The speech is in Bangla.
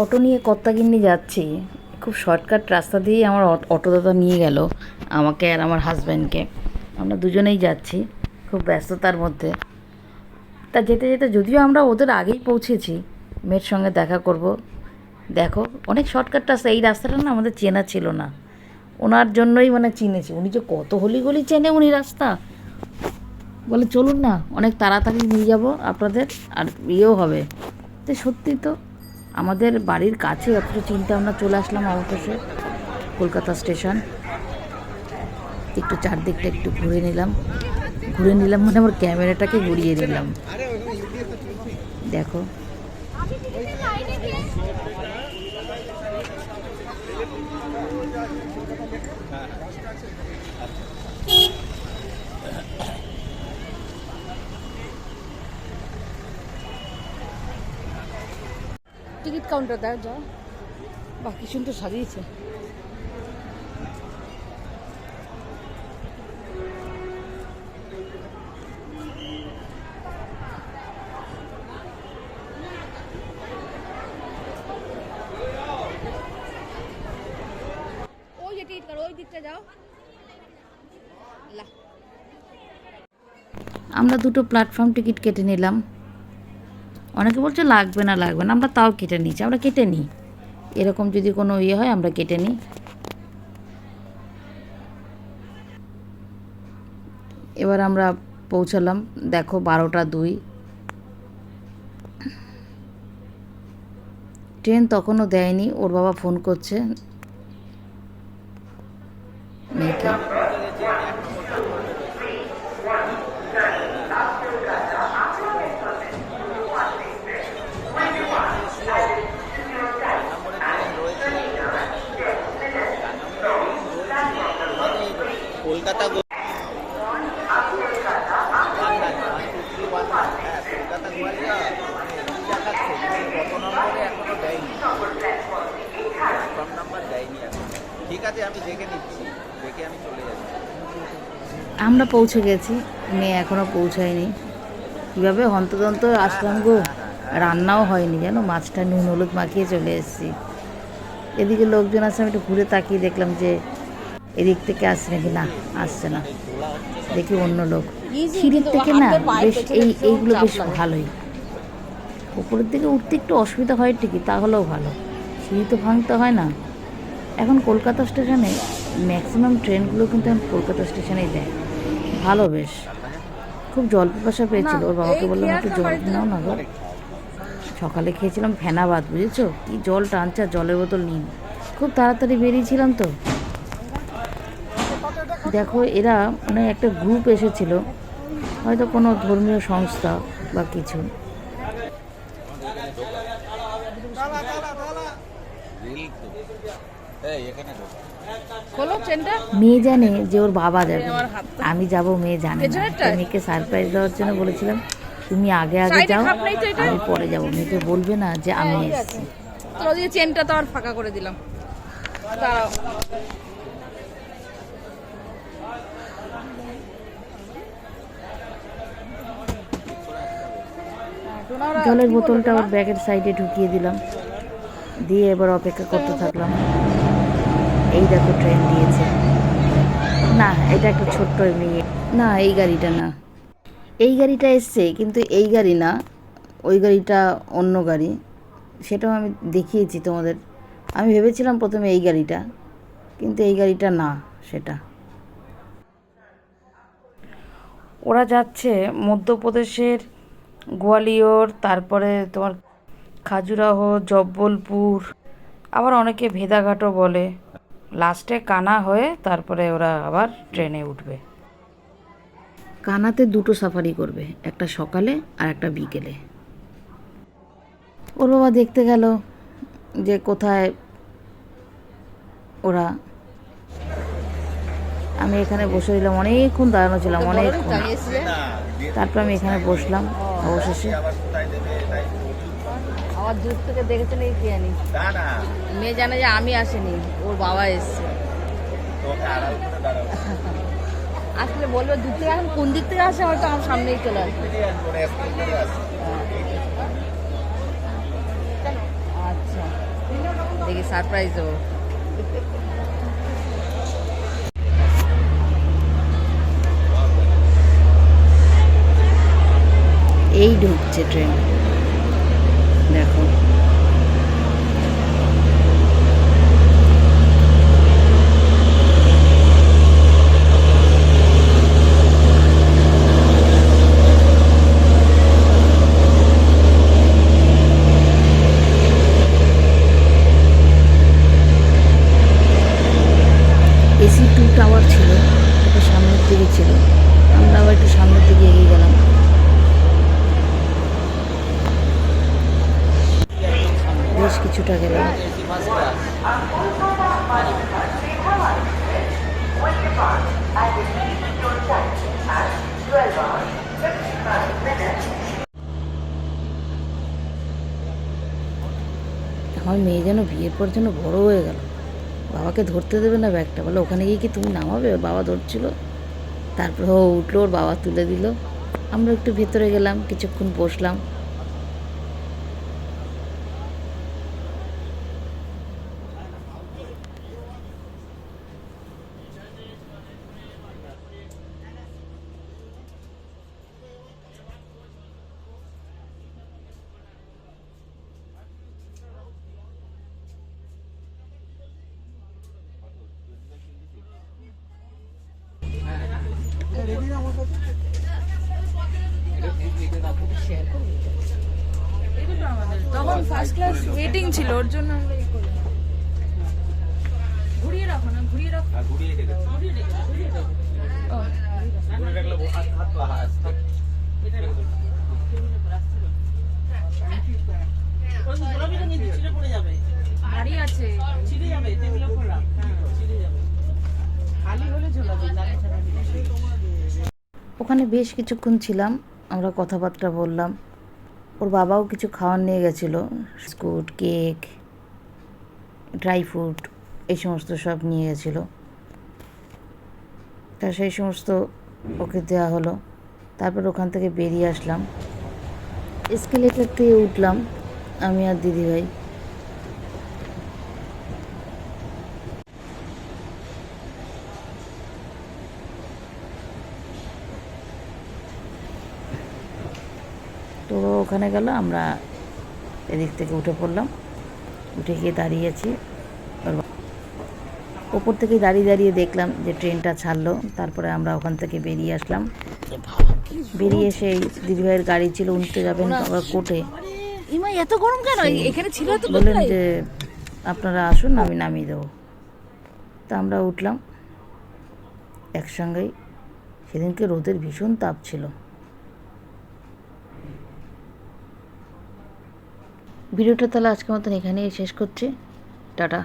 অটো নিয়ে কত্তাগিন্নি যাচ্ছি। খুব শর্টকাট রাস্তা দিয়েই আমার অটো দাদা নিয়ে গেল আমাকে আর আমার হাজব্যান্ডকে। আমরা দুজনেই যাচ্ছি খুব ব্যস্ততার মধ্যে। তা যেতে যেতে যদিও আমরা ওদের আগেই পৌঁছেছি, মেয়ের সঙ্গে দেখা করব। দেখো অনেক শর্টকাট রাস্তা, এই রাস্তাটা না আমাদের চেনা ছিল না, ওনার জন্যই মানে চিনেছি। উনি যে কত হলিগলি চেনে উনি রাস্তা, বলে চলুন না অনেক তাড়াতাড়ি নিয়ে যাব আপনাদের, আর ইয়েও হবে। তো সত্যি তো আমাদের বাড়ির কাছে, অথচ চিন্তা আমরা চলে আসলাম অবশেষে কলকাতা স্টেশন। একটু চারদিকটা একটু ঘুরে নিলাম মানে আমার ক্যামেরাটাকে ঘুরিয়ে নিলাম। দেখো টিকিট কাউন্টার দেখ যা, বাকি সুন্দর সাজিয়েছে। আমরা দুটো প্ল্যাটফর্ম টিকিট কেটে নিলাম। অনেকে বলছে লাগবে না, আমরা তাও কেটে নিচ্ছি। আমরা কেটে নিই, এরকম যদি কোনো ইয়ে হয় আমরা কেটে নিই। এবার আমরা পৌঁছালাম, দেখো 12টা 2। ট্রেন তখনও দেয়নি, ওর বাবা ফোন করছে মেয়েকে। কলকাতা ঠিক আছে, আমি দেখে নিচ্ছি, দেখে আমি চলে যাচ্ছি। আমরা পৌঁছে গেছি, মেয়ে এখনও পৌঁছায়নি। কীভাবে হন্তদন্ত আসলাম গো, রান্নাও হয়নি যেন, মাছটা নুন হলুদ মাখিয়ে চলে এসেছি। এদিকে লোকজন আছে, আমি একটু ঘুরে তাকিয়ে দেখলাম যে এদিক থেকে আসছে নাকি, না আসছে না, দেখি অন্য লোক। সিঁড়ির থেকে না বেশ এইগুলো বেশ ভালোই, উপরের দিকে উঠতে একটু অসুবিধা হয় ঠিকই, তাহলেও ভালো, সিঁড়ি তো ভাঙতে হয় না। এখন কলকাতা স্টেশনে ম্যাক্সিমাম ট্রেনগুলো কিন্তু এখন কলকাতা স্টেশনেই দেয়, ভালো বেশ। খুব জল পিপাসা পেয়েছিল, ওর বাবাকে বললাম একটু জল নাও না গো। সকালে খেয়েছিলাম ফেনা ভাত, বুঝেছো, কি জল টানছে, আর জলের বোতল নিই, খুব তাড়াতাড়ি বেরিয়েছিলাম তো। দেখো এরা মানে একটা গ্রুপ এসেছিল, হয়তো কোনো ধর্মীয় সংস্থা বা কিছু। মেয়ে জানে যে ওর বাবা যাবে, আমি যাব, মেয়ে জানে না। মেয়েকে সারপ্রাইজ দেওয়ার জন্য বলেছিলাম তুমি আগে আগে যাও, আমি পরে যাব, মেয়েকে বলবে না যে আমি এসেছি। চেনটা তো আর ফাঁকা করে দিলাম। জলের বোতলটা ওর ব্যাগের সাইডে ঢুকিয়ে দিলাম, দিয়ে এবার অপেক্ষা করতে থাকলাম। এই দেখো ট্রেন দিয়েছে, না এটা একটা ছোট্ট এমনি, না এই গাড়িটা না, এই গাড়িটা এসছে কিন্তু এই গাড়ি না, ওই গাড়িটা অন্য গাড়ি, সেটাও আমি দেখিয়েছি তোমাদের। আমি ভেবেছিলাম প্রথমে এই গাড়িটা, কিন্তু এই গাড়িটা না, সেটা। ওরা যাচ্ছে মধ্যপ্রদেশের গোয়ালিয়র, তারপরে তোমার খাজুরাহো, জব্বলপুর, আবার অনেকে ভেদাঘাটও বলে। লাস্টে কানা হয়ে তারপরে ওরা আবার ট্রেনে উঠবে। কানাতে দুটো সাফারি করবে, একটা সকালে আর একটা বিকেলে। ওর বাবা দেখতে গেল যে কোথায় ওরা। আমি এখানে বসে দিলাম, অনেকক্ষণ দাঁড়ানো ছিলাম, অনেকক্ষণ। তারপর আমি এখানে বসলাম অবশেষে। আমার দূর থেকে দেখেছে নাকি কি জানি, মেয়ে জানে যে আমি আসিনি, ওর বাবা এসছে। আসলে বলবে দূর থেকে, এখন কোন দিক থেকে আসে, হয়তো আমার সামনেই চলে আসবে। আচ্ছা সারপ্রাইজ ও। এই ঢুকছে ট্রেন, দেখো। এসি 2 টাওয়ার ছিল, এটা সামনের দিকে ছিল, আমরা আবার একটু সামনের দিকে এগিয়ে গেলাম। বেশ কিছুটা গেলাম। AC first class. আমার মেয়ে যেন বিয়ের পর যেন বড় হয়ে গেল, বাবাকে ধরতে দেবে না ব্যাগটা, বলে ওখানে গিয়ে কি তুমি নামাবে? ওর বাবা ধরছিল, তারপর ও উঠলো, ওর বাবা তুলে দিল। আমরা একটু ভেতরে গেলাম, কিছুক্ষণ বসলাম। তখন ফার্স্ট ক্লাস ওয়েটিং ছিল, ওর জন্য আমরা এই করলাম। ঘুরিয়ে রাখো না, ঘুরিয়ে রাখো। ঘুরিয়ে রেখেছে। ও, ঘুরিয়ে রাখলে হাত পা আসছে। বাড়ি আছে। ওখানে বেশ কিছুক্ষণ ছিলাম, আমরা কথাবার্তা বললাম। ওর বাবাও কিছু খাওয়ার নিয়ে গেছিলো, বিস্কুট, কেক, ড্রাই ফ্রুট, এই সমস্ত সব নিয়ে গেছিলো। তা সেই সমস্ত ওকে দেওয়া হলো। তারপর ওখান থেকে বেরিয়ে আসলাম, এসকেলেটর থেকে উঠলাম আমি আর দিদিভাই। তো ওখানে গেল, আমরা এদিক থেকে উঠে পড়লাম, উঠে গিয়ে দাঁড়িয়েছি। ওপর থেকে দাঁড়িয়ে দাঁড়িয়ে দেখলাম যে ট্রেনটা ছাড়লো। তারপরে আমরা ওখান থেকে বেরিয়ে আসলাম। বেরিয়ে এসে দিদিভাইয়ের গাড়ি ছিল, উঠতে যাবেন আবার কোর্টে, ইমা এত গরম কেন? এখানে ছিল তো বললেন যে আপনারা আসুন, আমি নামিয়ে দেবো। তা আমরা উঠলাম একসঙ্গেই। সেদিনকে রোদের ভীষণ তাপ ছিল। ভিডিওটা তাহলে আজকের মতন এখানেই শেষ করছি। টাটা।